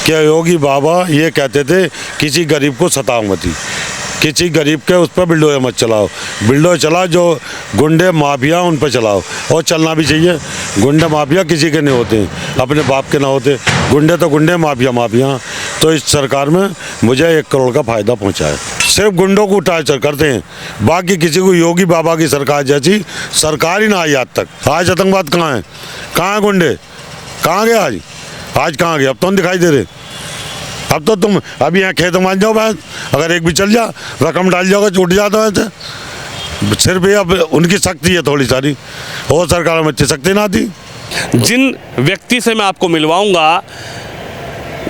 क्या योगी बाबा ये कहते थे किसी गरीब को सताओ मत, किसी गरीब के उस पर बिल्डोजर मत चलाओ, बिल्डोजर चलाओ जो गुंडे माफिया उन पर चलाओ, और चलना भी चाहिए। गुंडे माफिया किसी के नहीं होते, अपने बाप के ना होते, गुंडे तो गुंडे, माफिया माफिया। तो इस सरकार में मुझे 1 करोड़ का फायदा पहुंचा है। सिर्फ गुंडों को टार्चर करते हैं, बाकी किसी को योगी बाबा की सरकार जैसी सरकार ही ना आई आज तक। आज आतंकवाद कहाँ है, कहाँ है गुंडे, कहाँ गए आज कहाँ गए? अब तो नहीं दिखाई दे रहे। अब तो तुम अभी यहाँ खेत मान जाओ बात, अगर एक भी चल जा रकम डाल जाओगे छूट जाता है। सिर्फ ये अब उनकी शक्ति है थोड़ी सारी, और सरकार में इतनी शक्ति ना थी। जिन व्यक्ति से मैं आपको मिलवाऊंगा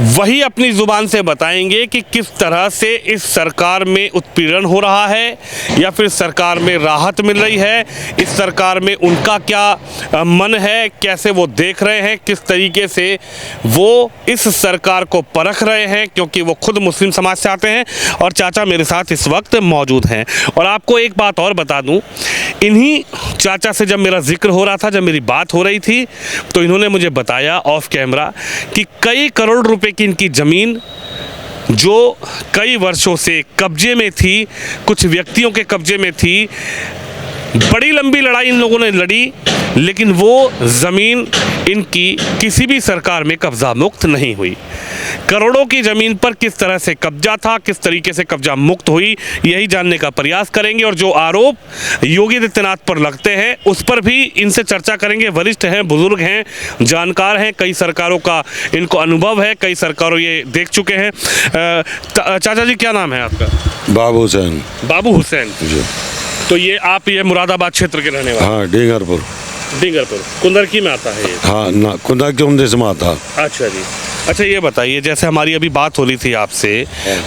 वही अपनी जुबान से बताएंगे कि किस तरह से इस सरकार में उत्पीड़न हो रहा है या फिर सरकार में राहत मिल रही है, इस सरकार में उनका क्या मन है, कैसे वो देख रहे हैं, किस तरीके से वो इस सरकार को परख रहे हैं, क्योंकि वो खुद मुस्लिम समाज से आते हैं। और चाचा मेरे साथ इस वक्त मौजूद हैं। और आपको एक बात और बता दूं, इन्हीं चाचा से जब मेरा जिक्र हो रहा था, जब मेरी बात हो रही थी, तो इन्होंने मुझे बताया ऑफ कैमरा कि कई करोड़ रुपए की इनकी ज़मीन जो कई वर्षों से कब्जे में थी, कुछ व्यक्तियों के कब्जे में थी, बड़ी लंबी लड़ाई इन लोगों ने लड़ी, लेकिन वो ज़मीन इनकी किसी भी सरकार में कब्जा मुक्त नहीं हुई। करोड़ों की ज़मीन पर किस तरह से कब्जा था, किस तरीके से कब्जा मुक्त हुई, यही जानने का प्रयास करेंगे। और जो आरोप योगी आदित्यनाथ पर लगते हैं उस पर भी इनसे चर्चा करेंगे। वरिष्ठ हैं, बुजुर्ग हैं, जानकार हैं, कई सरकारों का इनको अनुभव है, कई सरकारों ये देख चुके हैं। चाचा जी क्या नाम है आपका? बाबू हुसैन। बाबू हुसैन जी। तो ये मुरादाबाद क्षेत्र के रहने वाले? हाँ, डींगरपुर कुंदरकी में आता है ये? हाँ ना, कुंदरकी उमदे से आता। अच्छा जी। अच्छा ये बताइए, जैसे हमारी अभी बात हो रही थी आपसे,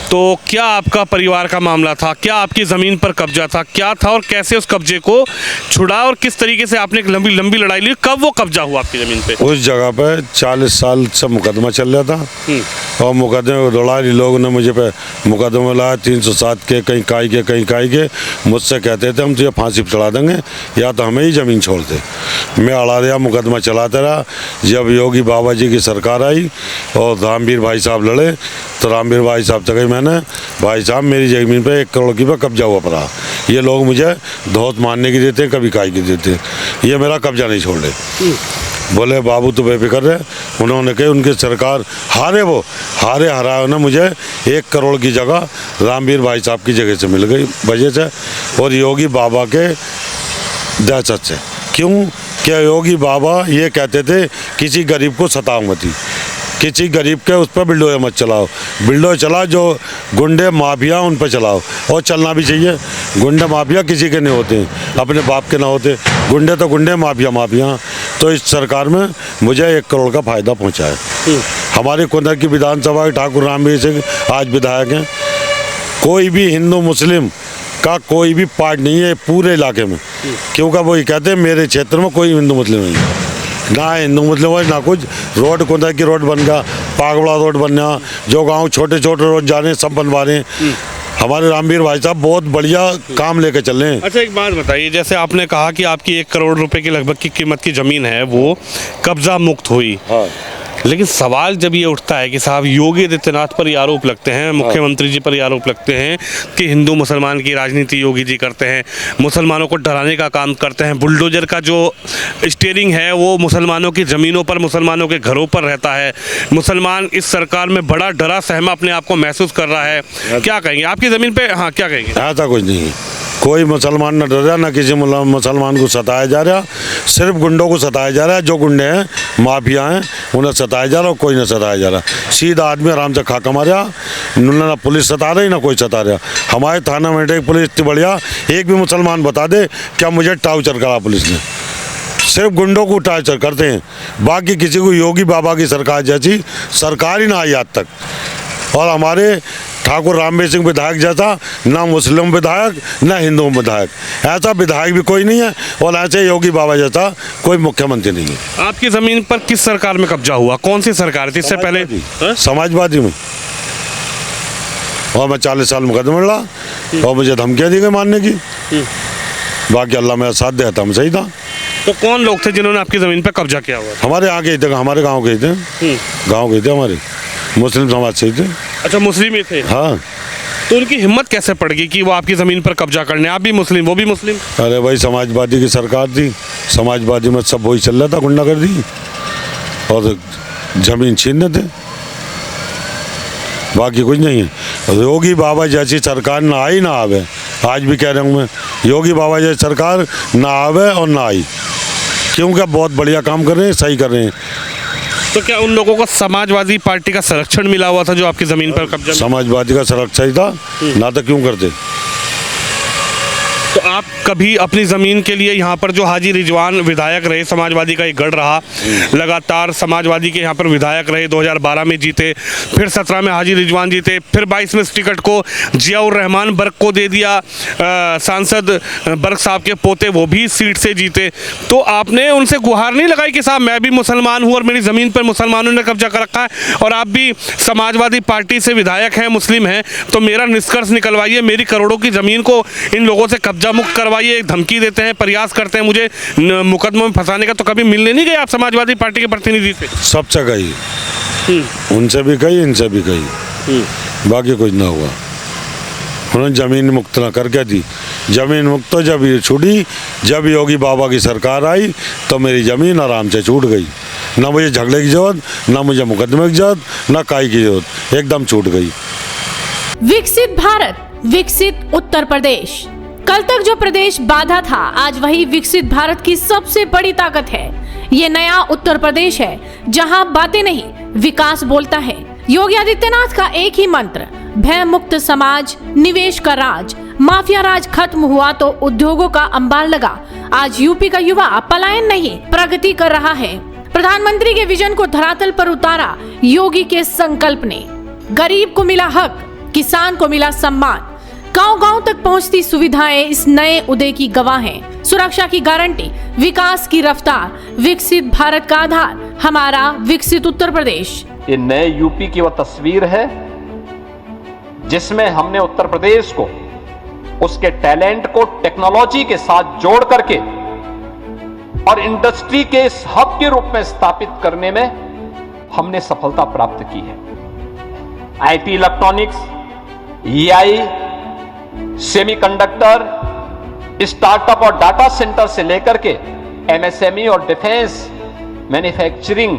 तो क्या आपका परिवार का मामला था, क्या आपकी ज़मीन पर कब्जा था, क्या था और कैसे उस कब्जे को छुड़ा और किस तरीके से आपने एक लंबी लड़ाई ली, कब वो कब्जा हुआ आपकी ज़मीन पे? उस जगह पे 40 साल से मुकदमा चल रहा था, और मुकदमे को दौड़ाई लोगों ने मुझे पे मुकदमा लाया 307 के, कहीं काई के। मुझसे कहते थे हम तुझे फांसी पर चढ़ा देंगे या तो हमें ही ज़मीन छोड़ दे। मैं अड़ा रहा, मुकदमा चलाता रहा। जब योगी बाबा जी की सरकार आई और रामवीर भाई साहब लड़े, तो रामवीर भाई साहब से कही मैंने, भाई साहब मेरी ज़मीन पे 1 करोड़ की पे कब्जा हुआ पड़ा, ये लोग मुझे धौत मारने की देते हैं, कभी काई की देते हैं, ये मेरा कब्जा नहीं छोड़ रहे। बोले बाबू तो बेफिक्र रहे। उन्होंने कही उनकी सरकार हराए उन्हें मुझे 1 करोड़ की जगह रामवीर भाई साहब की जगह से मिल गई वजह से, और योगी बाबा के दहशत से। क्यों? क्या योगी बाबा ये कहते थे किसी गरीब को सताओ मत, किसी गरीब के उस पर बिल्डोजर मत चलाओ, बिल्डोजर चलाओ जो गुंडे माफिया उन पर चलाओ, और चलना भी चाहिए। गुंडे माफिया किसी के नहीं होते, अपने बाप के ना होते, गुंडे तो गुंडे, माफिया माफिया। तो इस सरकार में मुझे 1 करोड़ का फायदा पहुंचा है। हमारे कुंदर की विधानसभा के ठाकुर रामवीर सिंह आज विधायक हैं। कोई भी हिंदू मुस्लिम का कोई भी पार्ट नहीं है पूरे इलाके में, क्योंकि वो ये कहते हैं मेरे क्षेत्र में कोई हिंदू मुस्लिम नहीं है, ना हिंदू मुस्लिम है ना कुछ। रोड कुंदर की रोड बन गया, पागड़ा रोड बन गया, जो गांव छोटे रोड जा रहे हैं सब बनवा रहे हैं। हमारे रामवीर भाई साहब बहुत बढ़िया काम लेके चल रहे हैं। अच्छा एक बात बताइए, जैसे आपने कहा कि आपकी 1 करोड़ रुपए की लगभग की कीमत की ज़मीन है वो कब्जा मुक्त हुई, हाँ। लेकिन सवाल जब ये उठता है कि साहब योगी आदित्यनाथ पर ये आरोप लगते हैं, मुख्यमंत्री जी पर ये आरोप लगते हैं कि हिंदू मुसलमान की राजनीति योगी जी करते हैं, मुसलमानों को डराने का काम करते हैं, बुलडोजर का जो स्टीयरिंग है वो मुसलमानों की ज़मीनों पर, मुसलमानों के घरों पर रहता है, मुसलमान इस सरकार में बड़ा डरा सहमा अपने आप को महसूस कर रहा है, क्या कहेंगे आपकी ज़मीन पर? हाँ क्या कहेंगे? ऐसा कुछ नहीं है, कोई मुसलमान न डर रहा, न किसी मुसलमान को सताया जा रहा, सिर्फ गुंडों को सताया जा रहा है। जो गुंडे हैं माफिया हैं उन्हें सताया जा रहा और कोई नहीं सताया जा रहा। सीधा आदमी आराम से खाका मारा, ना पुलिस सता रही ना कोई सता रहा। हमारे थाना में एक पुलिस इतनी बढ़िया, एक भी मुसलमान बता दे क्या मुझे टार्चर करा पुलिस ने। सिर्फ गुंडों को टार्चर करते हैं, बाकी किसी को योगी बाबा की सरकार जैसी सरकार ही ना आई आज तक। और हमारे ठाकुर रामवीर सिंह विधायक जैसा ना मुस्लिम विधायक ना हिंदू विधायक, ऐसा विधायक भी कोई नहीं है, और ऐसे योगी बाबा जैसा कोई मुख्यमंत्री नहीं है। आपकी ज़मीन पर किस सरकार में कब्जा हुआ, कौन सी सरकार थी इससे पहले? समाजवादी में। और मैं 40 साल मुकदमा लड़ा और मुझे धमकियाँ दी गई मारने की, बाकी अल्लाह मेरा साथ देता, हम सही था। तो कौन लोग थे जिन्होंने आपकी ज़मीन पर कब्जा किया हुआ? हमारे यहाँ गए थे, हमारे गाँव गए थे, गाँव गए थे हमारे। मुस्लिम समाज से ही थे। अच्छा, मुस्लिम ही थे। हाँ। तो उनकी हिम्मत कैसे पड़ गई कि वो आपकी ज़मीन पर कब्जा करने? आप भी मुस्लिम, वो भी मुस्लिम। अरे भाई, समाजवादी की सरकार थी, समाजवादी में सब वही चल रहा था, गुंडागर्दी और जमीन छीनने थे, बाकी कुछ नहीं है। योगी बाबा जैसी सरकार ना आई ना आवे, आज भी कह रहा हूँ मैं, योगी बाबा जैसी सरकार ना आवे और ना आई, क्योंकि बहुत बढ़िया काम कर रहे हैं, सही कर रहे हैं। तो क्या उन लोगों को समाजवादी पार्टी का संरक्षण मिला हुआ था जो आपकी ज़मीन पर कब्जा? समाजवादी का संरक्षण ही था, ना तो क्यों करते। तो आप कभी अपनी ज़मीन के लिए यहाँ पर जो हाजी रिजवान विधायक रहे, समाजवादी का एक गढ़ रहा, लगातार समाजवादी के यहाँ पर विधायक रहे, 2012 में जीते, फिर 17 में हाजी रिजवान जीते, फिर 22 में इस टिकट को जियाउर रहमान बर्क को दे दिया, सांसद बर्क साहब के पोते वो भी सीट से जीते, तो आपने उनसे गुहार नहीं लगाई कि साहब मैं भी मुसलमान हूँ और मेरी ज़मीन पर मुसलमानों ने कब्जा कर रखा है और आप भी समाजवादी पार्टी से विधायक हैं, मुस्लिम हैं, तो मेरा निष्कर्ष निकलवाइए, मेरी करोड़ों की ज़मीन को इन लोगों से कब्जा मुक्त करवाइए, धमकी देते हैं, प्रयास करते हैं मुझे मुकदमों में फंसाने का, तो कभी मिलने नहीं गए आप समाजवादी पार्टी के प्रतिनिधि से? सबसे कही, उनसे भी कही, इनसे भी कही, बाकी कुछ ना हुआ। उन्होंने ज़मीन मुक्त ना करके दी। ज़मीन मुक्त तो जब ये छूटी, जब योगी बाबा की सरकार आई तो मेरी ज़मीन आराम से छूट गई। ना मुझे झगड़े की जरूरत, ना मुझे मुकदमे की जरूरत, ना काई की जरूरत, एकदम छूट गई। विकसित भारत, विकसित उत्तर प्रदेश। कल तक जो प्रदेश बाधा था, आज वही विकसित भारत की सबसे बड़ी ताकत है। ये नया उत्तर प्रदेश है जहां बातें नहीं, विकास बोलता है। योगी आदित्यनाथ का एक ही मंत्र, भय मुक्त समाज, निवेश का राज। माफिया राज खत्म हुआ तो उद्योगों का अंबार लगा। आज यूपी का युवा पलायन नहीं, प्रगति कर रहा है। प्रधानमंत्री के विजन को धरातल पर उतारा योगी के संकल्प ने। गरीब को मिला हक, किसान को मिला सम्मान, गांव-गांव तक पहुंचती सुविधाएं इस नए उदय की गवाह हैं। सुरक्षा की गारंटी, विकास की रफ्तार, विकसित भारत का आधार, हमारा विकसित उत्तर प्रदेश। ये नए यूपी की वह तस्वीर है जिसमें हमने उत्तर प्रदेश को, उसके टैलेंट को टेक्नोलॉजी के साथ जोड़ करके और इंडस्ट्री के इस हब के रूप में स्थापित करने में हमने सफलता प्राप्त की है। IT, electronics, AI, semiconductor, startup और डाटा सेंटर से लेकर के एमएसएमई और डिफेंस मैन्युफैक्चरिंग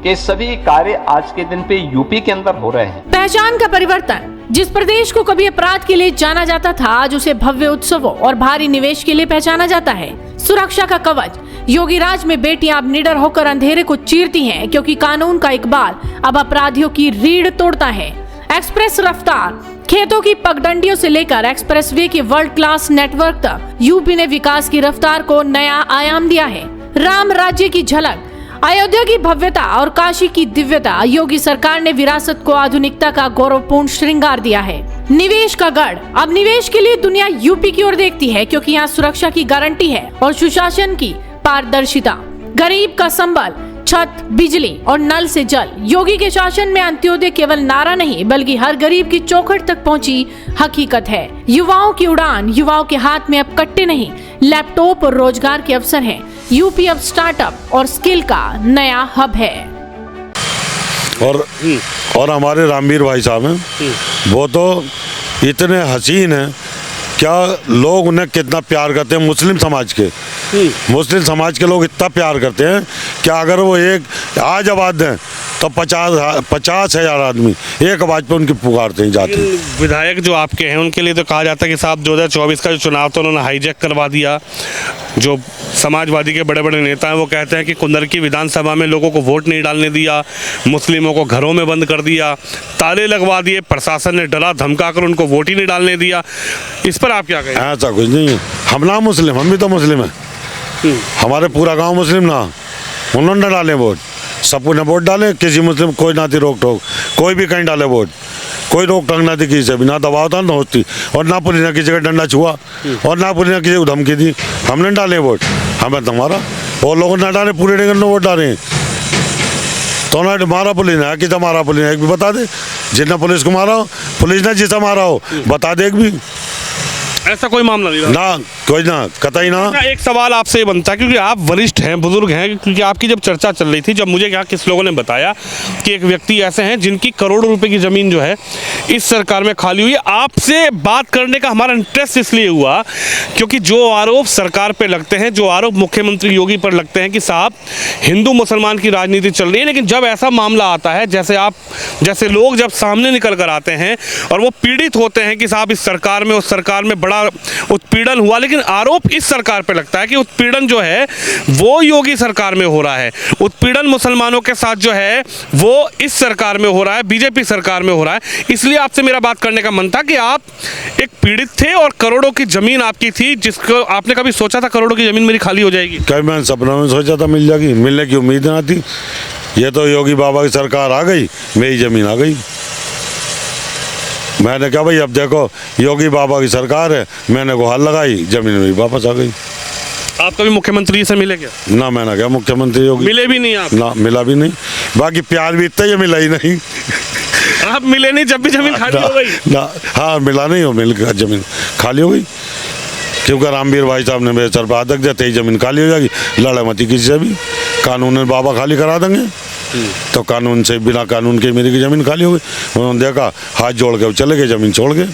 के सभी कार्य आज के दिन पे यूपी के अंदर हो रहे हैं। पहचान का परिवर्तन, जिस प्रदेश को कभी अपराध के लिए जाना जाता था, आज उसे भव्य उत्सवों और भारी निवेश के लिए पहचाना जाता है। सुरक्षा का कवच, योगी राज में बेटियां अब निडर होकर अंधेरे को चीरती हैं, क्योंकि कानून का इकबाल अब अपराधियों की रीढ़ तोड़ता है। एक्सप्रेस रफ्तार, खेतों की पगडंडियों से लेकर एक्सप्रेसवे के वर्ल्ड क्लास नेटवर्क तक यूपी ने विकास की रफ्तार को नया आयाम दिया है। राम राज्य की झलक, अयोध्या की भव्यता और काशी की दिव्यता, योगी सरकार ने विरासत को आधुनिकता का गौरवपूर्ण श्रृंगार दिया है। निवेश का गढ़, अब निवेश के लिए दुनिया यूपी की ओर देखती है, क्योंकि यहाँ सुरक्षा की गारंटी है और सुशासन की पारदर्शिता। गरीब का संबल, छत, बिजली और नल से जल। योगी के शासन में अंत्योदय केवल नारा नहीं, बल्कि हर गरीब की चौखट तक पहुंची हकीकत है। युवाओं की उड़ान, युवाओं के हाथ में अब कट्टे नहीं, लैपटॉप और रोजगार के अवसर हैं। यूपी अब स्टार्टअप और स्किल का नया हब है। और हमारे रामवीर भाई साहब हैं, वो तो इतने हसीन हैं, क्या लोग उन्हें कितना प्यार करते हैं। मुस्लिम समाज के लोग इतना प्यार करते हैं कि अगर वो एक आज आवाज़ दें तो 50,000 आदमी एक आवाज़ पे उनकी पुकारते हैं, जाते हैं। विधायक जो आपके हैं उनके लिए तो कहा जाता है कि साहब 2024 का जो चुनाव था उन्होंने हाईजैक करवा दिया। जो समाजवादी के बड़े बड़े नेता हैं वो कहते हैं कि कुंदरकी विधानसभा में लोगों को वोट नहीं डालने दिया, मुस्लिमों को घरों में बंद कर दिया, ताले लगवा दिए, प्रशासन ने डरा धमका कर उनको वोट ही नहीं डालने दिया। इस पर आप क्या कहें? ऐसा कुछ नहीं है, हम ना मुस्लिम, हम भी तो मुस्लिम हैं। हमारे पूरा गांव मुस्लिम ना, उन्होंने ना डाले वोट, सबको ने वोट डाले, किसी मुस्लिम कोई ना थी रोक टोक, कोई भी कहीं डाले वोट, कोई रोक टोक ना थी किसी से भी, ना दबाव था ना होती, और ना पुलिस ने किसी का डंडा छुआ और ना पुलिस ने किसी को धमकी दी। हमने डाले वोट, हमें तुम्हारा, और लोगों ने डाले, पूरे नगर ने वोट डाले, तो ना मारा पुलिस ने, कितना मारा पुलिस ने एक भी बता दे, जितना पुलिस को मारा हो, पुलिस ने जिसे मारा हो बता दे एक भी। ऐसा कोई मामला नहीं रहा ना, कोई ना, कतई ना। अच्छा, एक सवाल आपसे बनता है, क्योंकि आप वरिष्ठ हैं, बुजुर्ग हैं, क्योंकि आपकी जब चर्चा चल रही थी, जब मुझे यहाँ किस लोगों ने बताया कि एक व्यक्ति ऐसे हैं जिनकी करोड़ों रुपए की ज़मीन जो है इस सरकार में खाली हुई है। आपसे बात करने का हमारा इंटरेस्ट इसलिए हुआ क्योंकि जो आरोप सरकार पे लगते हैं, जो आरोप मुख्यमंत्री योगी पर लगते हैं कि साहब हिंदू मुसलमान की राजनीति चल रही है, लेकिन जब ऐसा मामला आता है, जैसे लोग जब सामने निकल कर आते हैं और वो पीड़ित होते हैं कि साहब इस सरकार में, उस सरकार में बड़ा उत्पीड़न हुआ, लेकिन आरोप इस सरकार पे लगता है कि उत्पीड़न जो है वो योगी सरकार में हो रहा है, उत्पीड़न मुसलमानों के साथ जो है वो इस सरकार में हो रहा है, बीजेपी सरकार में हो रहा है। इसलिए आपसे मेरा बात करने का मन था कि आप एक पीड़ित थे और करोड़ों की जमीन आपकी थी, जिसको आपने कभी सोचा था करोड़ों की जमीन मेरी खाली हो जाएगी? क्या मैंने सपना में सोचा था मिल जाएगी, मिलने की उम्मीद ना थी। ये तो योगी बाबा की सरकार आ गई, मेरी जमीन आ गई। मैंने कहा भाई अब देखो योगी बाबा की सरकार है, मैंने को हाथ लगाई, जमीन मेरी वापस आ गई। आप कभी मुख्यमंत्री से मिले क्या? ना, मैंने कहा मुख्यमंत्री योगी मिले भी नहीं आप? ना, मिला भी नहीं। बाकी प्यार भी इतना ही मिला ही नहीं। आप मिले नहीं जब भी जमीन खाली हो गई? ना, हाँ मिला नहीं हो, मिल गया जमीन खाली हो गई, क्योंकि रामवीर भाई साहब ने मेरे सर पर हाथ रख दिया, तेरी जमीन खाली हो जाएगी, लड़े मती किसी से भी, कानून ने बाबा खाली करा देंगे। तो कानून से, बिना कानून के मेरी की जमीन खाली हो गई। उन्होंने देखा, हाथ जोड़ के चले गए, जमीन छोड़ के।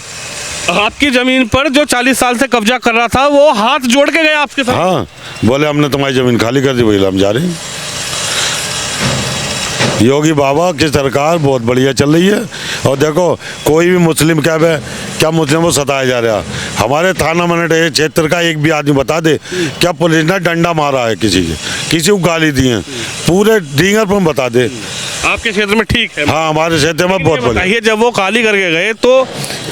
आपकी जमीन पर जो 40 साल से कब्जा कर रहा था वो हाथ जोड़ के गया आपके साथ? हाँ, बोले हमने तुम्हारी जमीन खाली कर दी, भाई हम जा रहे हैं। योगी बाबा की सरकार बहुत बढ़िया चल रही है। और देखो कोई भी मुस्लिम क्या मुस्लिम को सताया जा रहा। हमारे थाना मनटे क्षेत्र का एक भी आदमी बता दे क्या पुलिस ने डंडा मारा है किसी को गाली दी है, पूरे डींगर पर बता दे। आपके क्षेत्र में ठीक है? हाँ, हमारे क्षेत्र में बहुत बढ़िया। बताइए, जब वो खाली करके गए तो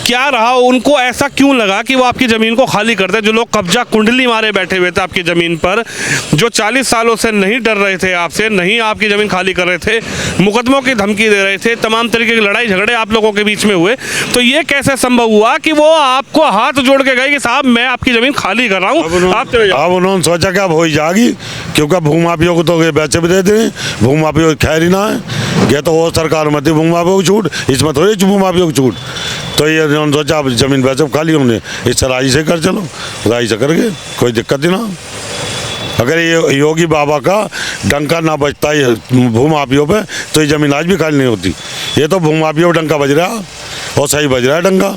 क्या रहा, उनको ऐसा क्यों लगा कि वो आपकी ज़मीन को खाली करते? जो लोग कब्जा कुंडली मारे बैठे हुए थे आपकी ज़मीन पर, जो 40 सालों से नहीं डर रहे थे आपसे, नहीं आपकी ज़मीन खाली कर रहे थे, मुकदमों की धमकी दे रहे थे, तमाम तरीके की लड़ाई झगड़े आप लोगों के बीच में हुए, तो ये कैसे संभव हुआ कि वो आपको हाथ जोड़ के गए कि साहब मैं आपकी ज़मीन खाली कर रहा हूँ, आप चले जाओ? अब उन्होंने सोचा कि अब हो ही जाएगी, क्योंकि भूमाफियों को तो पैसे भी देते हैं, भूमाफियों की खैर ही ना है। ये तो वो सरकार में थी भूमाफियों की छूट, इसमें थोड़ी भूमाफियों की छूट। तो ये उन्होंने सोचा अब जमीन वैसे खाली होंगे, इस राई से कर चलो, राई से करके कोई दिक्कत ही ना। अगर ये योगी बाबा का डंका ना बजता है भूमाफियों पे तो ये जमीन आज भी खाली नहीं होती। ये तो भूमाफियों डंका बज रहा और सही बज रहा है डंका,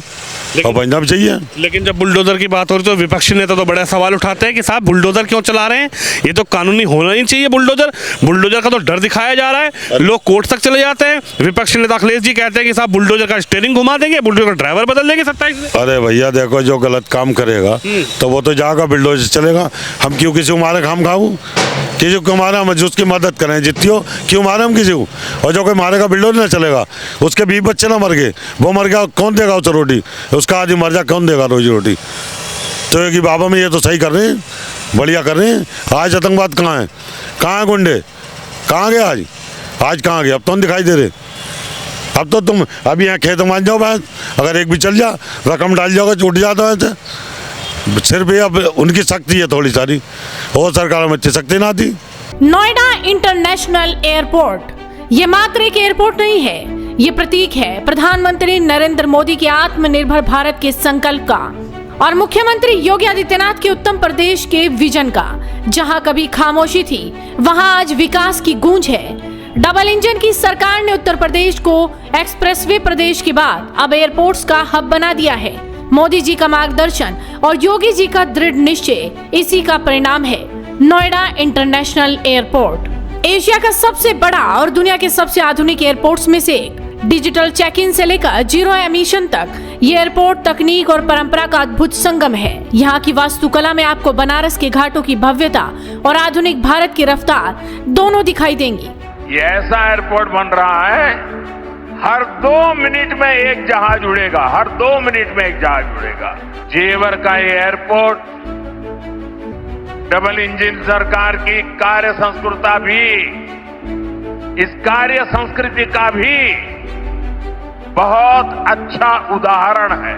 और बजना भी चाहिए। लेकिन जब बुलडोजर की बात हो रही है तो विपक्षी नेता तो बड़ा सवाल उठाते हैं कि साहब बुलडोजर क्यों चला रहे हैं, ये तो कानूनी होना ही चाहिए। बुलडोजर का तो डर दिखाया जा रहा है, लोग कोर्ट तक चले जाते हैं। विपक्षी नेता अखिलेश जी कहते हैं कि साहब बुलडोजर का स्टीयरिंग घुमा देंगे, बुलडोजर का ड्राइवर बदल देंगे 27 में। अरे भैया देखो, जो गलत काम करेगा तो वो तो जाएगा, बुलडोजर चलेगा। हम क्यों किसी को मारे, हम खाऊं किसी को मारे, हम उसकी मदद करें जितनी हो, क्यों मारे हम किसी को? और जो कोई मारेगा बुलडोजर ना चलेगा, उसके 20 बच्चे ना मर गए, वो मर गया कौन देगा उसे रोटी? उसका आदमी मर जा कौन देगा रोजी रोटी? तो योगी बाबा में ये तो सही कर रहे हैं, बढ़िया कर रहे हैं। आज आतंकवाद कहाँ है, कहाँ है गुंडे, कहाँ गए आज कहाँ गए? अब तो नहीं दिखाई दे रहे। अब तो तुम अभी यहाँ खेत मान जाओ भैंस, अगर एक भी चल जा रकम डाल जाओगे छूट जाता है। सिर्फ ये अब उनकी शक्ति है थोड़ी सारी, और सरकार में इतनी शक्ति ना थी। नोएडा इंटरनेशनल एयरपोर्ट ये मात्र एक एयरपोर्ट नहीं है, ये प्रतीक है प्रधानमंत्री नरेंद्र मोदी के आत्मनिर्भर भारत के संकल्प का और मुख्यमंत्री योगी आदित्यनाथ के उत्तम प्रदेश के विजन का। जहां कभी खामोशी थी वहां आज विकास की गूंज है। डबल इंजन की सरकार ने उत्तर प्रदेश को एक्सप्रेसवे प्रदेश के बाद अब एयरपोर्ट्स का हब बना दिया है। मोदी जी का मार्गदर्शन और योगी जी का दृढ़ निश्चय इसी का परिणाम है। नोएडा इंटरनेशनल एयरपोर्ट एशिया का सबसे बड़ा और दुनिया के सबसे आधुनिक एयरपोर्ट्स में से एक। डिजिटल चेक इन से लेकर जीरो एमिशन तक ये एयरपोर्ट तकनीक और परंपरा का अद्भुत संगम है। यहाँ की वास्तुकला में आपको बनारस के घाटों की भव्यता और आधुनिक भारत की रफ्तार दोनों दिखाई देंगी। ये ऐसा एयरपोर्ट बन रहा है, हर 2 मिनट में एक जहाज उड़ेगा, हर 2 मिनट में एक जहाज उड़ेगा। जेवर का ये एयरपोर्ट डबल इंजन सरकार की कार्य संस्कृति भी, इस कार्य संस्कृति का भी बहुत अच्छा उदाहरण है।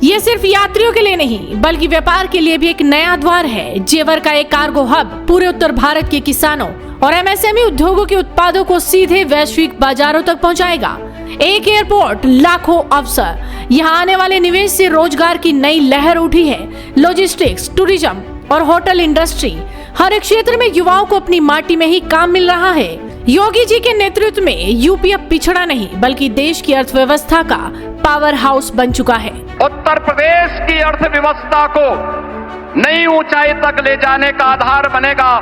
ये सिर्फ यात्रियों के लिए नहीं बल्कि व्यापार के लिए भी एक नया द्वार है। जेवर का एक कार्गो हब पूरे उत्तर भारत के किसानों और एमएसएमई उद्योगों के उत्पादों को सीधे वैश्विक बाजारों तक पहुंचाएगा। एक एयरपोर्ट, लाखों अवसर। यहाँ आने वाले निवेश से रोजगार की नई लहर उठी है। लॉजिस्टिक्स, टूरिज्म और होटल इंडस्ट्री, हर एक क्षेत्र में युवाओं को अपनी माटी में ही काम मिल रहा है। योगी जी के नेतृत्व में यूपी अब पिछड़ा नहीं बल्कि देश की अर्थव्यवस्था का पावर हाउस बन चुका है। उत्तर प्रदेश की अर्थव्यवस्था को नई ऊंचाई तक ले जाने का आधार बनेगा,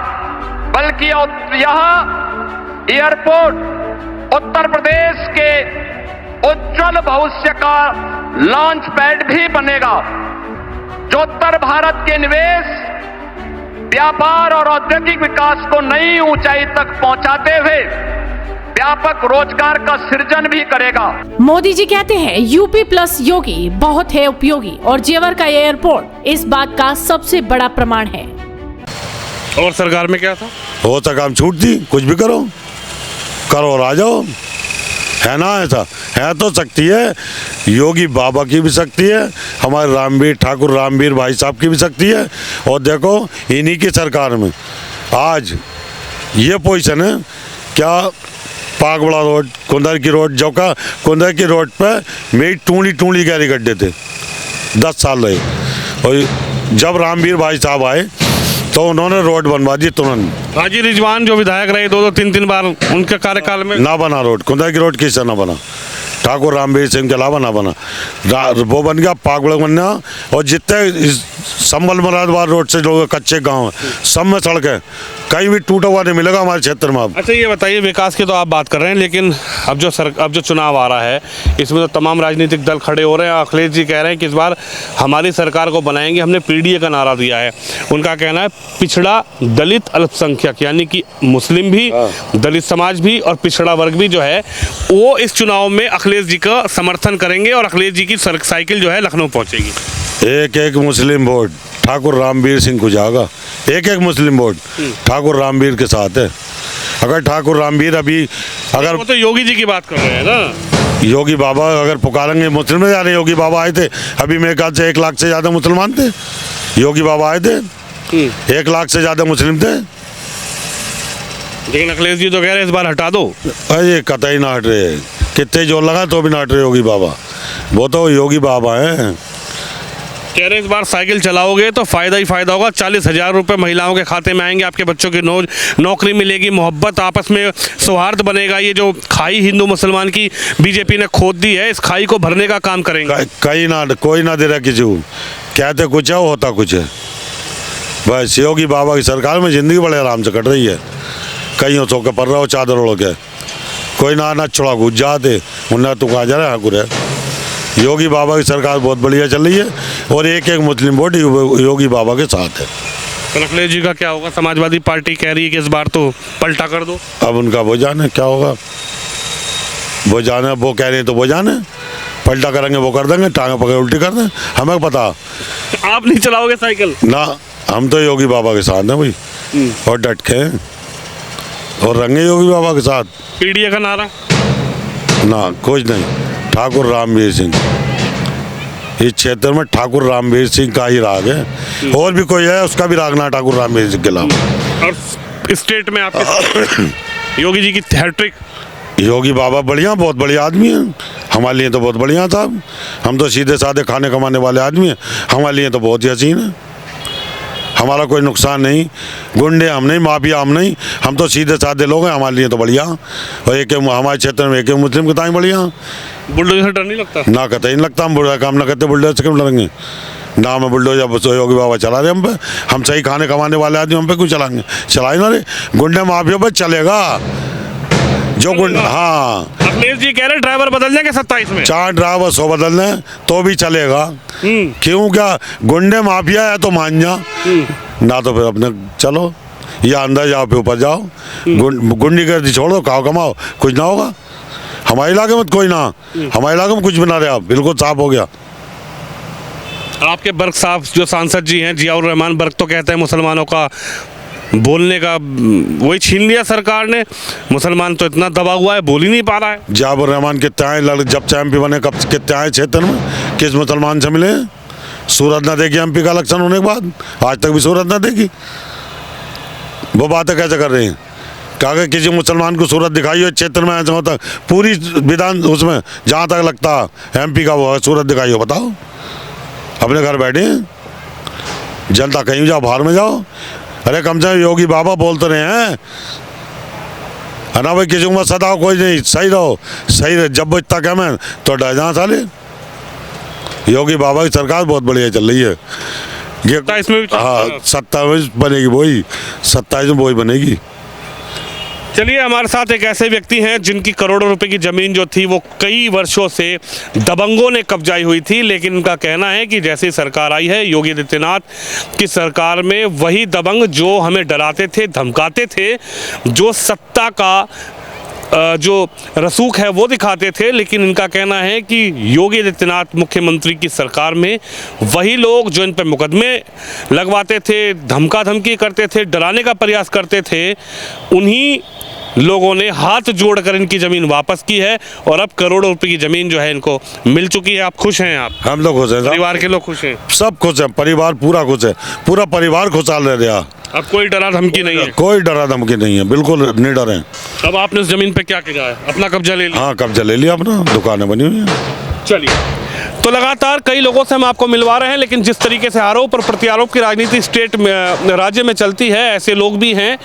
बल्कि यह एयरपोर्ट उत्तर प्रदेश के उज्जवल भविष्य का लॉन्च पैड भी बनेगा, जो उत्तर भारत के निवेश, व्यापार और औद्योगिक विकास को नई ऊंचाई तक पहुंचाते हुए व्यापक रोजगार का सृजन भी करेगा। मोदी जी कहते हैं यूपी प्लस योगी बहुत है उपयोगी, और जेवर का एयरपोर्ट इस बात का सबसे बड़ा प्रमाण है। और सरकार में क्या था? हो तो काम छूट दी, कुछ भी करो और आ जाओ। है ना, ऐसा है तो शक्ति है, योगी बाबा की भी शक्ति है, हमारे रामवीर ठाकुर रामवीर भाई साहब की भी शक्ति है। और देखो इन्हीं की सरकार में आज ये पोजीशन है। क्या पागबड़ा रोड, कुंदर की रोड, जो का कुंदर की रोड पे मेरी टूली गहरी गड्ढे थे, 10 साल रहे। और जब रामवीर भाई साहब आए तो उन्होंने रोड बनवा दी तुरंत। हाजी रिजवान जो विधायक रहे 2-2 3-3 बार, उनके कार्यकाल में ना बना रोड, कुंदर की रोड किससे ना बना, ठाकुर रामवीर सिंह के अलावा ना बना। वो बन गया, पागबड़ा बन गया। और जितने संभल मुरादाबाद रोड से जो कच्चे गांव हैं, सब में सड़कें, कहीं भी टूटा हुआ नहीं मिलेगा हमारे क्षेत्र में। अब अच्छा ये बताइए, विकास की तो आप बात कर रहे हैं, लेकिन अब जो चुनाव आ रहा है इसमें तो तमाम राजनीतिक दल खड़े हो रहे हैं। अखिलेश जी कह रहे हैं कि इस बार हमारी सरकार को बनाएंगे, हमने पीडीए का नारा दिया है। उनका कहना है पिछड़ा, दलित, अल्पसंख्यक यानी कि मुस्लिम भी, दलित समाज भी और पिछड़ा वर्ग भी जो है वो इस चुनाव में अखिलेश जी का समर्थन करेंगे और अखिलेश जी की साइकिल जो है लखनऊ पहुंचेगी। एक मुस्लिम वोट ठाकुर रामवीर सिंह को जाएगा, एक मुस्लिम वोट ठाकुर रामवीर के साथ है। अगर ठाकुर रामवीर अभी अगर वो तो योगी जी की बात कर रहे हैं ना, योगी बाबा अगर पुकारेंगे, मुस्लिम में जा रहे, योगी बाबा आए थे अभी मेरे ख्याल से 1 लाख से ज़्यादा मुसलमान थे, योगी बाबा आए थे 1 लाख से ज़्यादा मुस्लिम थे। लेकिन अखिलेश जी तो कह रहे हैं इस बार हटा दो। अरे कतई ना हट रहे, कितने जोर लगा तो भी ना हट रहे योगी बाबा। वो तो योगी बाबा हैं, कह रहे हैं इस बार साइकिल चलाओगे तो फायदा ही फायदा होगा। 40,000 रुपये महिलाओं के खाते में आएंगे, आपके बच्चों की नौकरी मिलेगी, मोहब्बत, आपस में सौहार्द बनेगा। ये जो खाई हिंदू मुसलमान की बीजेपी ने खोद दी है, इस खाई को भरने का काम करेंगे। कोई ना दे रहा किसी को, कहते कुछ है होता कुछ है। बस योगी बाबा की सरकार में ज़िंदगी बड़े आराम से कट रही है। कहीं सो के पड़ रहा हो चादर ओढ़ के, कोई ना छुड़ा घुस जाते उन्हें तो कहा जा रहा है। हाँ, योगी बाबा की सरकार बहुत बढ़िया चल रही है और एक मुस्लिम वोट योगी बाबा के साथ है। तो अखिलेश जी का क्या होगा? समाजवादी पार्टी कह रही है कि इस बार तो पलटा कर दो। अब उनका वो जाने क्या होगा, वो जाने, वो कह रहे हैं तो वो जाने, पलटा करेंगे वो कर देंगे, टांगे पकड़ उल्टी कर दें, हमें पता। आप नहीं चलाओगे साइकिल ना, हम तो योगी बाबा के साथ हैं भाई, और डट के और रंगे योगी बाबा के साथ। पीडीए का नारा ना, कुछ नहीं, ठाकुर रामवीर सिंह। इस क्षेत्र में ठाकुर रामवीर सिंह का ही राग है, और भी कोई है उसका भी राग ना ठाकुर रामवीर सिंह के अलावा। और स्टेट में आपके योगी जी की हैट्रिक। योगी बाबा बढ़िया, बहुत बढ़िया आदमी है, हमारे लिए तो बहुत बढ़िया साहब। हम तो सीधे साधे खाने कमाने वाले आदमी हैं, हमारे लिए तो बहुत ही हसीन है। हमारा कोई नुकसान नहीं, गुंडे हम नहीं, माफिया हम नहीं, हम तो सीधे साधे लोग हैं, हमारे लिए तो बढ़िया। और एक हमारे क्षेत्र में एक मुस्लिम के ताई बढ़िया। बुलडोजर से डर नहीं लगता? ना कतई नहीं लगता, हम बुरा काम ना करते, बुलडोजर से क्यों डरेंगे? ना हमें बुलडोजर योगी बाबा चला रहे हम पे, हम सही खाने कमाने वाले आदमी, हम पे क्यों चलाएंगे? चलाए ना रे, गुंडे माफिया पर चलेगा जो गुंडा। हाँ, अखिलेश जी कह रहे ड्राइवर बदल जाएंगे 27 में। 4 ड्राइवर 100 बदल लें तो भी चलेगा। क्यों, क्या गुंडे माफिया है तो मान जा, ना तो फिर अपने चलो, या अंदर जाओ फिर ऊपर जाओ, गुंडी गर्दी छोड़ दो, खाओ कमाओ, कुछ ना होगा। हमारे इलाके में कोई ना, हमारे इलाके में कुछ भी ना रहा, बिल्कुल साफ हो गया। आपके बर्ग साहब जो सांसद जी हैं, जियाउर रहमान बर्ग, तो कहते हैं मुसलमानों का बोलने का वही छीन लिया सरकार ने। मुसलमान तो इतना दबा हुआ है, बोल ही नहीं पा रहा है। जियाउर रहमान कितने आए, जब से एमपी बने कब कितने आए क्षेत्र में, किस मुसलमान से मिले? सूरत ना देखी एमपी का इलेक्शन होने के बाद, आज तक भी सूरत ना देखी। वो बातें कैसे कर रहे हैं? कहा किसी मुसलमान को सूरत दिखाई हो क्षेत्र में, ऐसा होता पूरी विधान उसमें जहाँ तक लगता MP का वो है, सूरत दिखाई हो, बताओ। अपने घर बैठे हैं, जनता कहीं जाओ, बाहर में जाओ। अरे कम से कम योगी बाबा बोलते रहे हैं, है ना भाई, किसी को मत सताओ, कोई नहीं, सही रहो, सही रहे, जब बचता क्या मैं तो डर जहाँ साले। योगी बाबा की सरकार बहुत बढ़िया चल रही है ये। इसमें भी हाँ, 27 बनेगी, वही 27 में वही बनेगी। चलिए, हमारे साथ एक ऐसे व्यक्ति हैं जिनकी करोड़ों रुपए की ज़मीन जो थी वो कई वर्षों से दबंगों ने कब्जाई हुई थी, लेकिन उनका कहना है कि जैसी सरकार आई है योगी आदित्यनाथ की सरकार में, वही दबंग जो हमें डराते थे, धमकाते थे, जो सत्ता का जो रसूख है वो दिखाते थे, लेकिन इनका कहना है कि योगी आदित्यनाथ मुख्यमंत्री की सरकार में वही लोग जो इन पर मुकदमे लगवाते थे, धमका धमकी करते थे, डराने का प्रयास करते थे, उन्हीं लोगों ने हाथ जोड़कर इनकी ज़मीन वापस की है और अब करोड़ों रुपए की ज़मीन जो है इनको मिल चुकी है। आप खुश हैं? आप? हम लोग खुश हैं, परिवार के लोग खुश हैं? सब खुश हैं, परिवार पूरा खुश है, पूरा परिवार खुशहाल रह गया। अब कोई डरा धमकी नहीं है? कोई डरा धमकी नहीं है, बिल्कुल निडर है। अब आपने उस ज़मीन पे क्या किया है? अपना कब्जा ले लिया? हाँ, कब्जा ले लिया अपना, दुकानें बनी हुई हैं। चलिए, तो लगातार कई लोगों से हम आपको मिलवा रहे हैं, लेकिन जिस तरीके से आरोप और प्रत्यारोप की राजनीति स्टेट में, राज्य में चलती है, ऐसे लोग भी हैं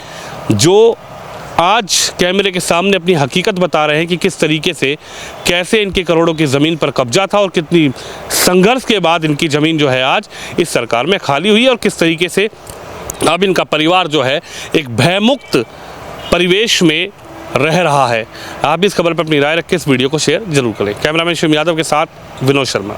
जो आज कैमरे के सामने अपनी हकीकत बता रहे हैं कि किस तरीके से, कैसे इनके करोड़ों की ज़मीन पर कब्जा था और कितनी संघर्ष के बाद इनकी ज़मीन जो है आज इस सरकार में खाली हुई है और किस तरीके से अब इनका परिवार जो है एक भयमुक्त परिवेश में रह रहा है। आप भी इस खबर पर अपनी राय रख के इस वीडियो को शेयर जरूर करें। कैमरामैन शिव यादव के साथ विनोद शर्मा।